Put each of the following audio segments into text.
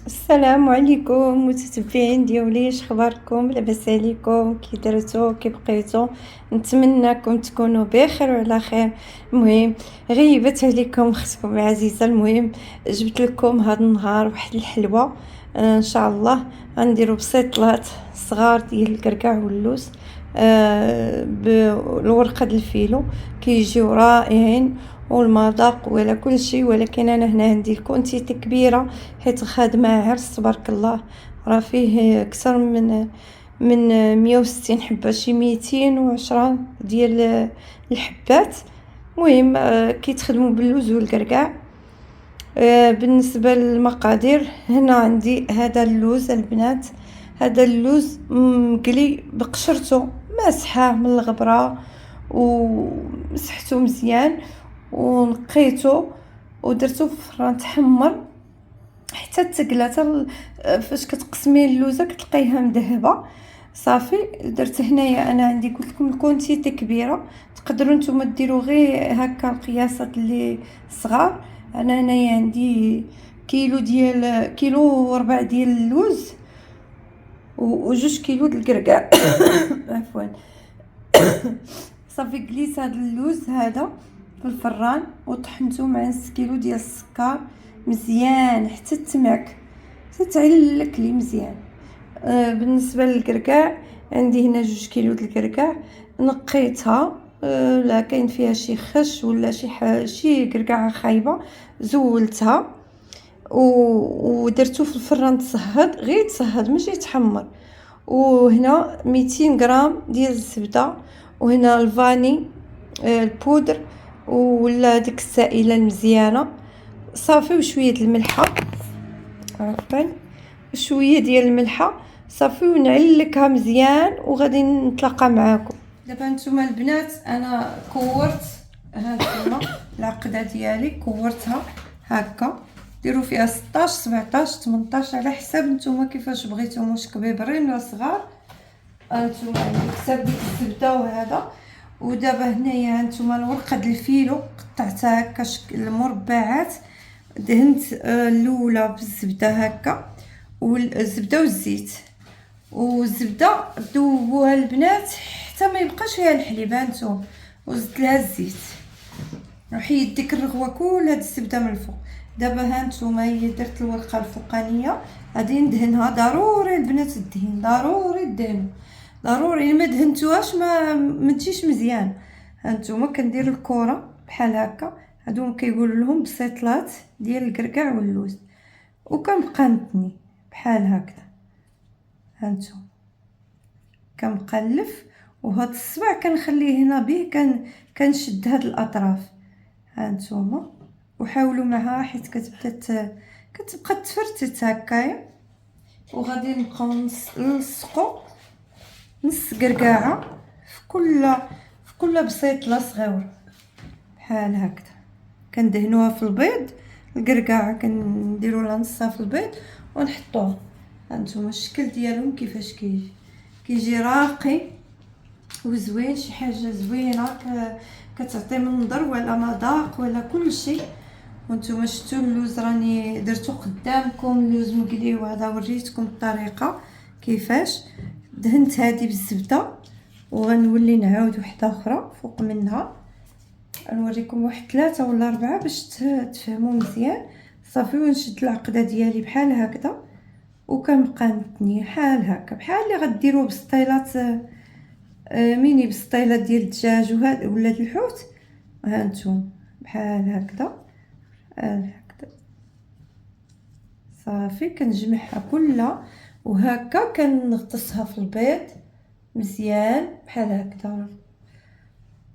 السلام عليكم متتبعين ديالي، اش اخباركم؟ لاباس عليكم؟ كي درتو؟ كي بقيتو؟ نتمنىكم تكونوا بخير وعلى خير. المهم غيبت عليكم اختكم العزيزه. المهم جبت لكم هذا النهار واحد الحلوه، ان شاء الله غنديروا بسيطلات صغار ديال الكركاع واللوز بالورقه د الفيلو، كيجيو رائعين والمذاق ولا كل شيء. ولكن انا هنا عندي الكونتيتي كبيره حيت خادمه عرس تبارك الله، راه فيه اكثر من 160 حبه، شي 210 ديال الحبات. المهم كيتخدموا باللوز والكركاع. بالنسبه للمقادير، هنا عندي هذا اللوز البنات، هذا اللوز مقلي بقشرته، مسحاه من الغبره ومسحته مزيان ونقيته ودرته في الفران تحمر حتى تقلى. فاش كتقسمي اللوزه كتلقايها مذهبه. صافي درت هنايا، انا عندي قلت لكم الكونتيتي كبيره، تقدروا نتوما ديروا غير هكا القياسات اللي صغار. انا هنايا عندي كيلو وربع ديال اللوز وجوج كيلو د الكركاع عفوا. صافي قليت هذا اللوز هذا في الفران وطحنته مع نص كيلو ديال السكر مزيان حتى تمعك، حتى تعلك لي مزيان. بالنسبه للكركاع عندي هنا 2 كيلو د الكركاع، نقيتها. لا كاين فيها شي خش ولا شي كركاعه خايبه، زولتها ودرتو في الفران تصهد، غير تصهد ماشي يتحمر. وهنا 200 غرام ديال الزبده، وهنا الفاني البودر ولا ديك السائله المزيانه. صافي وشويه الملحه، عفوا شويه ديال الملحه. صافي ونعلكها مزيان وغادي نتلاقى معاكم دابا. نتوما البنات انا كورت هانتوما العقده ديالي، كورتها هكا، ديروا فيها 16 17 18 على حساب نتوما كيفاش بغيتو، واش كبيبرين ولا صغار. هانتوما حساب ديك الزبده وهذا. ودابا هنايا هانتوما الورقه د الفيلو قطعتها هكا شكل مربعات، دهنت الاولى بالزبده هكا والزبده والزيت، والزبده ذوبوها البنات حتى ما يبقاش فيها الحليب هانتوما، وزدت لها الزيت وحيد ديك الرغوه كل هاد الزبده من الفوق. دابا هانتوما هي درت الورقه الفوقانيه غادي ندهنها. ضروري البنات الدهن، ضروري الدهن، ضروري. ما دهنتوهاش ما تجيش مزيان. هانتوما كندير الكره بحال هكا، هادو كيقولوا لهم بسيطلات ديال الكركاع واللوز، وكنبقى نتني بحال هكذا. هانتوما كنقلف، وهاد الصبع كنخليه هنا به كنشد هاد الاطراف. هانتوما وحاولوا معها حيت كتبقى تفرتت هكايا. وغادي نبقاو نلصقوا نص كركاعه في كل بسيطله صغيور بحال هكذا. كندهنوها في البيض، الكركاعه كنديروا لها نصها في البيض ونحطوها. هانتوما الشكل ديالهم كيفاش كيجي راقي وزوين، شي حاجه زوينه كتعطي منظر ولا مذاق ولا كل شيء. وانتم شفتوا اللوز راني درتو قدامكم، اللوز مقلي، وهذا وريتكم الطريقه كيفاش دهنت هذه بالزبده. وغنولي نعاود وحده اخرى فوق منها، نوريكم واحد 3 ولا 4 باش تفهموا مزيان. صافي ونشد العقده ديالي بحال هكذا وكنبقى نتني بحال هكا، بحال اللي غديروا بسطيلات ميني، بسطيلات ديال الدجاج وهذا ولا الحوت. هانتوما بحال هكذا هكذا. صافي كنجمعها كلها وهكا كنغطسها في البيض مزيان بحال هكذا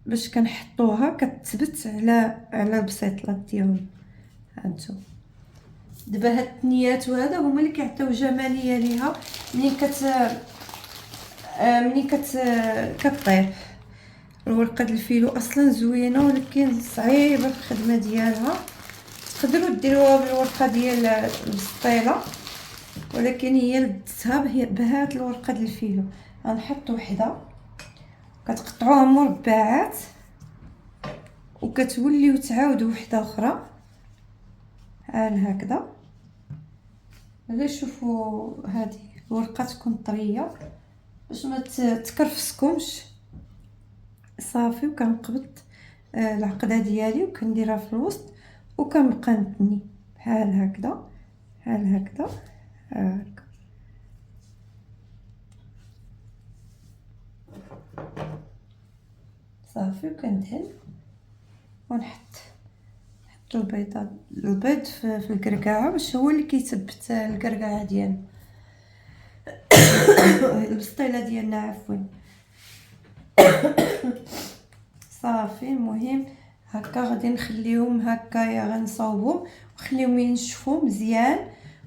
باش كنحطوها كتثبت على البسيطلات ديالهم. هانتوما دابا هاد التنيات وهذا هما اللي كيعطيو جماليه ليها منين كطير. الورقه د الفيلو اصلا زوينه ولكن صعيبه في الخدمه ديالها. تقدروا ديروها بالورقه ديال البسطيله، ولكن هي لدتها بهاد الورقه د الفيلو. غنحط وحده كتقطعوها مربعات وكتوليو تعاودوا وحده اخرى بحال هكذا. غير شوفوا هذه الورقه تكون طريه باش ما تكرفسكمش. صافي، وكنقبض العقده ديالي وكنديرها في الوسط وكنبقى نتني بحال هكذا بحال هكذا هكا. صافي، وكندهن ونحط البيض في الكركاعه باش هو اللي كيثبت الكركاعه ديالنا البسطيله ديالنا عفوا. صافي، المهم هكا غادي نخليهم هكايا، غنصاوبهم ونخليهم ينشفوا مزيان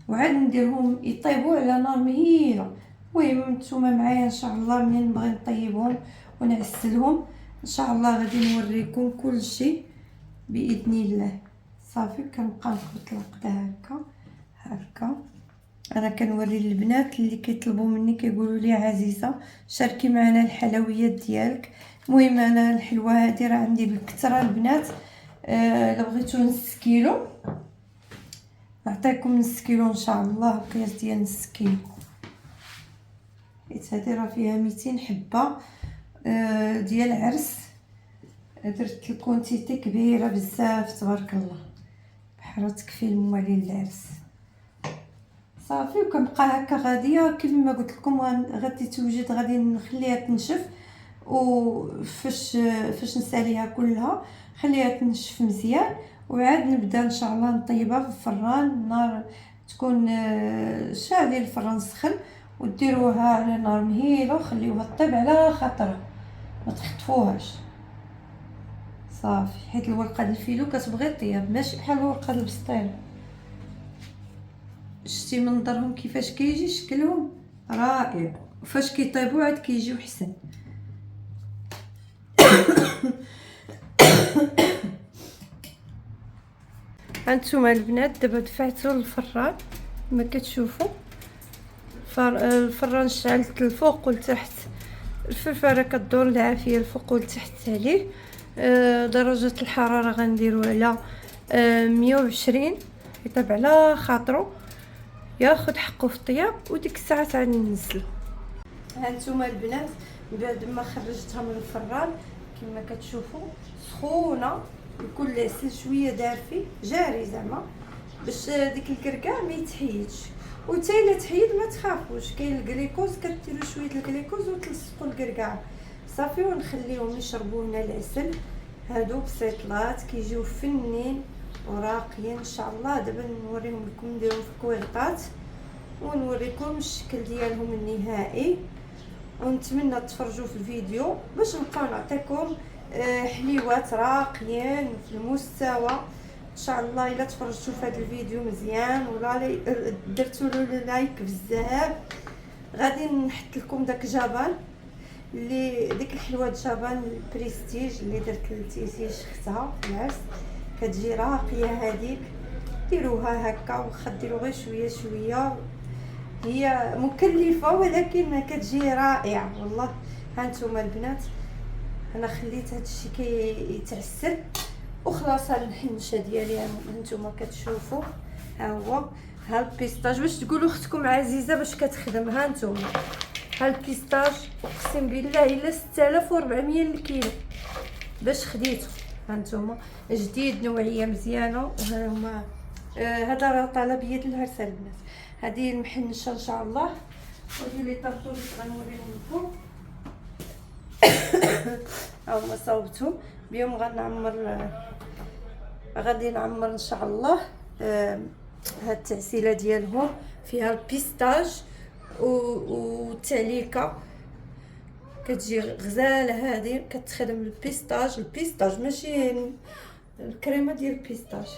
وعاد نديرهم يطيبوا على نار مهيله. المهم نتوما معايا ان شاء الله، منين نبغي نطيبهم ونعسلهم ان شاء الله غادي نوريكم كل شيء باذن الله. صافي، كنبقى نخبط العقده هكا هكا. انا كنوري البنات اللي كيطلبوا مني كيقولوا لي عزيزه شاركي معنا الحلويات ديالك. المهم انا الحلوه هذه راه عندي بالكثره البنات. الا بغيتو نص كيلو نعطيكم نص كيلو ان شاء الله، القياس ديال نص كيلو، حيت هذه راه فيها 200 حبه ديال عرس. درت الكونتيتي كبيره بزاف تبارك الله، بحال تكفي الموالين العرس. صافي، وكنبقى هكا غاديه كيف ما قلت لكم غادي توجد، غادي نخليها تنشف. فاش نساليها كلها خليها تنشف مزيان وعاد نبدا ان شاء الله نطيبها في الفران. النار تكون شاعله الفران سخن وديروها على نار مهيله وخليوها طيب على خاطرها ما تخطفوهاش. صافي، حيت الورقه ديال الفيلو كتبغي طياب ماشي بحال الورقه ديال البسطيله. شتي منظرهم كيفاش كيجي شكلهم رائع، وفاش كيطيبوا عاد كيجيو حسن. هانتوما البنات دابا دفعتو للفران كما كتشوفوا. الفران شعلت الفوق والتحت، الفرفره كدور العافيه الفوق والتحت عليه. درجه الحراره غنديروا على 120 يطيب على خاطرو، ياخذ حقه في الطياب، وديك الساعه عاد ننزلو. هانتوما البنات بعد ما خرجتها من الفران كما كتشوفوا سخونه، يكون العسل شويه دافي جاري زعما باش ديك الكركاع ما يتحيدش. وتا الا تحيد ما تخافوش، كاين الكليكوز كديروا شويه الكليكوز وتلصقوا الكركاع. صافي، ونخليهم يشربوا لنا العسل. هادو بسيطلات كيجيو فنين وراقيين ان شاء الله. دابا نوريهم لكم نديرهم في الكويرطات ونوريكم الشكل ديالهم النهائي، ونتمنى تفرجوا في الفيديو باش نبقاو نعطيكم حليوات راقيين في المستوى ان شاء الله. الا تفرجتوا في هذا الفيديو مزيان ولا درتوا له لايك بزاف، غادي نحط لكم داك جبل اللي ديك الحلوه جبل البريستيج اللي درت لتيتي شختها في العرس، كتجي راقيه هذيك. ديروها هكا واخا ديروا غير شويه شويه، هي مكلفه ولكن كتجي رائعه والله. هانتوما البنات انا خليت هادشي كيتعسل وخلاص. هاد الحنشه ديالي هانتوما كتشوفوا، ها هو ها البيستاج باش تقولوا اختكم عزيزه باش كتخدم. هانتوما ها البيستاج اقسم بالله الا 6400 الكيلو باش خديته. هانتوما جديد نوعيه مزيانه. ها هما هذا راه طلب يد العرس البنات. هذه المحنشه ان شاء الله، وهذه لي طرطوش غنوريهم لكم. هما صاوبتهم بهم غادي نعمر ان شاء الله. هاد التعسيله ديالهم فيها البيستاج والتعليكه كتجي غزاله. هذه كتخدم البيستاج ماشي الكريمه ديال البيستاج.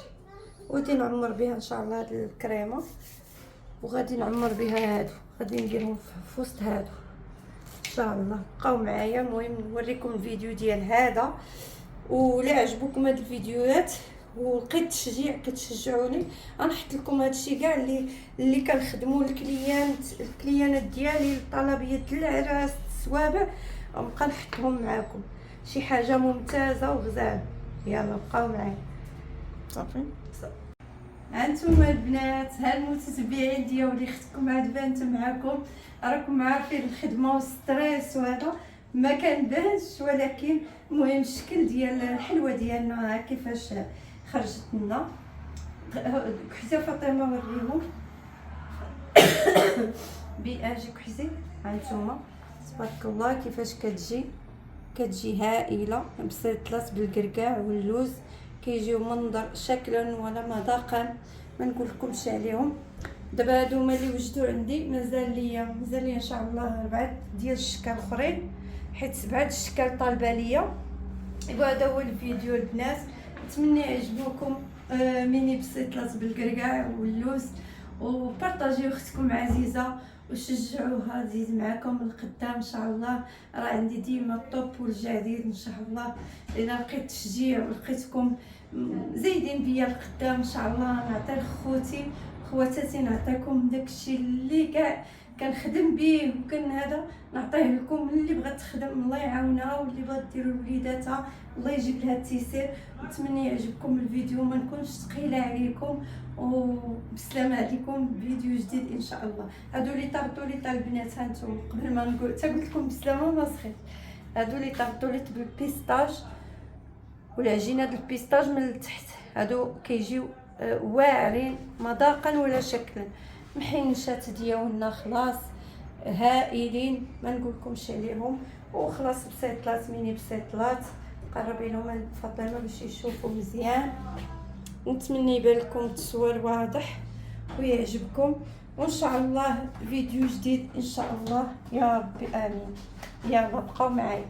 وغادي نعمر بها ان شاء الله هاد الكريمه، وغادي نعمر بها هادو، غادي نديرهم في وسط هادو ان شاء الله. بقاو معايا. المهم نوريكم الفيديو ديال هذا، ولا عجبوكم هاد الفيديوهات ولقيت تشجيع كتشجعوني غنحط لكم هادشي كاع اللي كنخدموا الكليانات ديالي، الطلبيات العراس السوابع، غنبقى نحطهم معاكم. شي حاجه ممتازه وغزاله. يلا بقاو معايا. صافي هانتوما البنات، ها المتتبعين ديالي، اختكم عاد بانت معاكم. راكم عارفين الخدمه والستريس وهذا ما كنبانش، ولكن المهم الشكل ديال الحلوه ديالنا كيفاش خرجت لنا. كحزه فاطمه وريهم اجي كحزي. هانتوما تبارك الله كيفاش كتجي هائله، بسيطلات بالكركاع واللوز، كيجيو منظر شكلا ولا مذاقا ما نقول لكمش عليهم. دابا هادو هما اللي وجدوا عندي، مازال ليا ان شاء الله 4 ديال الشكال اخرين، حيت 7 الشكال طالبه ليا. وهذا هو الفيديو البنات، نتمنى يعجبوكم. ميني بسيطلات بالكركاع واللوز، وبارطاجيو اختكم عزيزه وشجعوها تزيد معكم القدام ان شاء الله. راه عندي ديما الطوب والجديد ان شاء الله. الا لقيت تشجيع ولقيتكم زايدين بيا القدام ان شاء الله، نعطي لخوتي خواتاتي، نعطيكم داكشي اللي كاع كنخدم به وكان هذا نعطيه لكم. اللي بغات تخدم الله يعاونها، واللي بغات دير لوليداتها الله يجيب لها التيسير. نتمنى يعجبكم الفيديو، ما نكونش ثقيله عليكم، وبسلامه عليكم فيديو جديد ان شاء الله. هادو لي طرطوا لي تاع البنات، هانتوما قبل ما نقول تا قلت لكم بسلامه ما سخيت. هادو لي طرطوا لي بالبيستاج والعجينه ديال البيستاج من التحت، هادو كيجيو واعرين مذاقا ولا شكلا. محنشات ديالنا خلاص هائلين ما نقولكمش عليهم، وخلاص بسيطلات ميني بسيطلات. قربي لهم فاطمه باش يشوفوا مزيان. نتمنى يبان لكم التصوير واضح ويعجبكم، وان شاء الله فيديو جديد ان شاء الله يا ربي امين. يلا بقاو معايا.